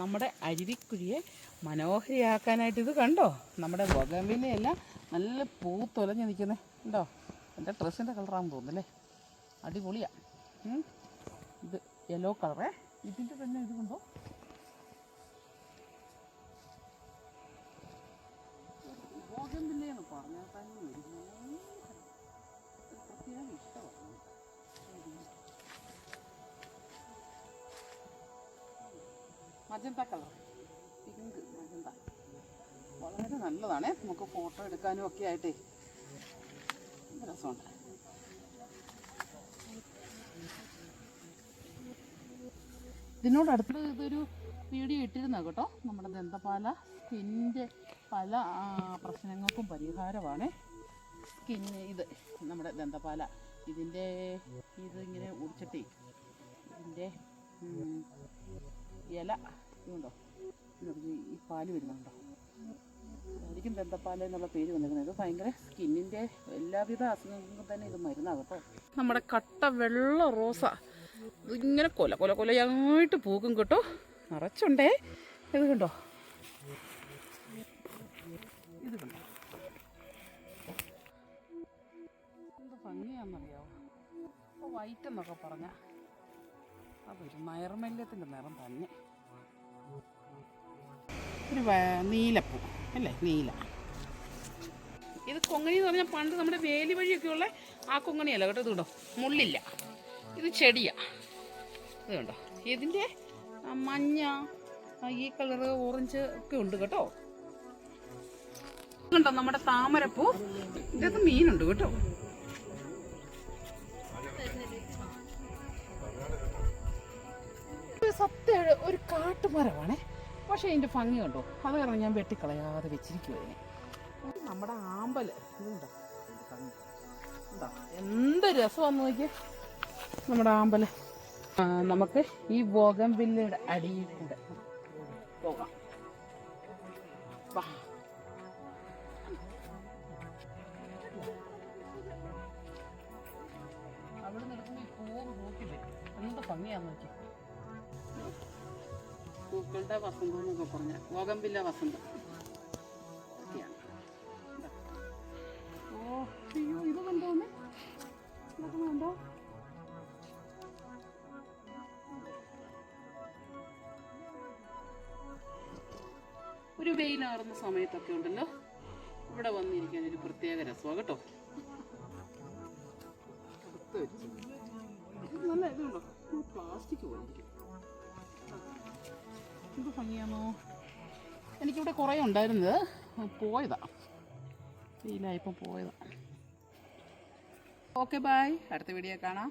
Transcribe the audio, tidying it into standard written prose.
നമ്മുടെ അരുവിക്കുഴിയെ മനോഹരിയാക്കാനായിട്ട് ഇത് കണ്ടോ, നമ്മുടെ ബൊഗൻവില്ലയെല്ലാം നല്ല പൂത്തൊലഞ്ഞ് നിൽക്കുന്നത് ഉണ്ടോ. എൻ്റെ ഡ്രസ്സിൻ്റെ കളറാണെന്ന് തോന്നുന്നല്ലേ, അടിപൊളിയാണ്. ഇത് യെല്ലോ കളറേ, ഇതിൻ്റെ തന്നെ ഇത് കണ്ടോ. ബൊഗൻവില്ലയെന്ന് പറഞ്ഞാൽ തന്നെ ഒരു പ്രത്യേക ഇഷ്ടമാണ്. മജന്ത കളർ, പിങ്ക് മജന്ത വളരെ നല്ലതാണ്. നമുക്ക് ഫോട്ടോ എടുക്കാനും ഒക്കെ ആയിട്ടേ രസമുണ്ട്. ഇതിനോടടുത്ത് ഇതൊരു വീഡിയോ ഇട്ടിരുന്ന കേട്ടോ, നമ്മുടെ ദന്തപാല സ്കിന്നിൻ്റെ പല പ്രശ്നങ്ങൾക്കും പരിഹാരമാണ്. സ്കിന്ന് ഇത് നമ്മുടെ ദന്തപാല ഇതിൻ്റെ ഇതിങ്ങനെ ഒടിച്ചിട്ടേ ഇതിൻ്റെ ഇല ഇതുണ്ടോ, ഈ പാല് വരുന്നുണ്ടോ, ആയിരിക്കും ദന്തപ്പാല എന്നുള്ള പേര് വന്നിരിക്കുന്നത്. ഇത് ഭയങ്കര സ്കിന്നിൻ്റെ എല്ലാവിധ അസുഖങ്ങൾക്കും തന്നെ ഇത് മരുന്നാണ് കേട്ടോ. നമ്മുടെ കട്ട വെള്ള റോസ ഇതിങ്ങനെ കൊലയായിട്ട് പൂക്കും കേട്ടോ, നിറച്ചുണ്ടേ. ഇത് കണ്ടോ, ഇത് കണ്ടോ എന്ത് ഭംഗിയാണെന്നറിയാവോ. അപ്പോൾ വൈറ്റ് എന്നൊക്കെ പറഞ്ഞാൽ അതൊരു നൈർമല്യത്തിൻ്റെ നിറം തന്നെ. ഒരു നീലപ്പൂ അല്ലേ, നീല. ഇത് കൊങ്ങണി എന്ന് പറഞ്ഞാൽ പണ്ട് നമ്മുടെ വേലി വഴിയൊക്കെയുള്ള ആ കൊങ്ങണിയല്ല കേട്ടോ. ഇത് കണ്ടോ, മുള്ളില്ല, ഇത് ചെടിയാണ്. ഇത് കണ്ടോ, ഇതിൻ്റെ മഞ്ഞ, ഈ കളറ്, ഓറഞ്ച് ഒക്കെ ഉണ്ട് കേട്ടോ. കണ്ടോ നമ്മുടെ താമരപ്പൂ, ഇതിനകത്ത് മീനുണ്ട് കേട്ടോ. സത്യ ഒരു കാട്ടുമരമാണേ, പക്ഷേ അതിൻ്റെ ഭംഗി കണ്ടോ, അത് കാരണം ഞാൻ വെട്ടിക്കളയാതെ വെച്ചിരിക്കുവായിരുന്നു. നമ്മുടെ ആമ്പൽ ഇതുണ്ടോ, ഉണ്ടോ, എന്ത് രസമാണെന്ന് നോക്കിയേ നമ്മുടെ ആമ്പൽ. നമുക്ക് ഈ ബൊഗൻവില്ലയുടെ അടിയിൽ കൂടെ പോകാം. അവിടെ നടക്കുന്ന ഈ പൂവ് നോക്കില്ലേ, എന്ത് ഭംഗിയാന്ന് നോക്കി. പൂക്കളുടെ വസന്തം എന്നൊക്കെ പറഞ്ഞ ബൊഗൻവില്ല വസന്തം ഒക്കെയാണ്. ഓ അയ്യോ, ഇത് കണ്ടോന്ന്, ഇതൊക്കെ കണ്ടോ. ഒരു വെയിലാറുന്ന സമയത്തൊക്കെ ഉണ്ടല്ലോ ഇവിടെ വന്നിരിക്കാൻ ഒരു പ്രത്യേക രസമാണ് കേട്ടോ. അടുത്ത് വെച്ച് നല്ല ഇതുണ്ടോ, പ്ലാസ്റ്റിക് പോലെ ഇരിക്കും. എന്ത് ഭംഗിയാണോ. എനിക്കിവിടെ കുറേ ഉണ്ടായിരുന്നത് പോയതാ, വെയിലായപ്പോൾ പോയതാ. ഓക്കെ ബൈ, അടുത്ത വീഡിയോ കാണാം.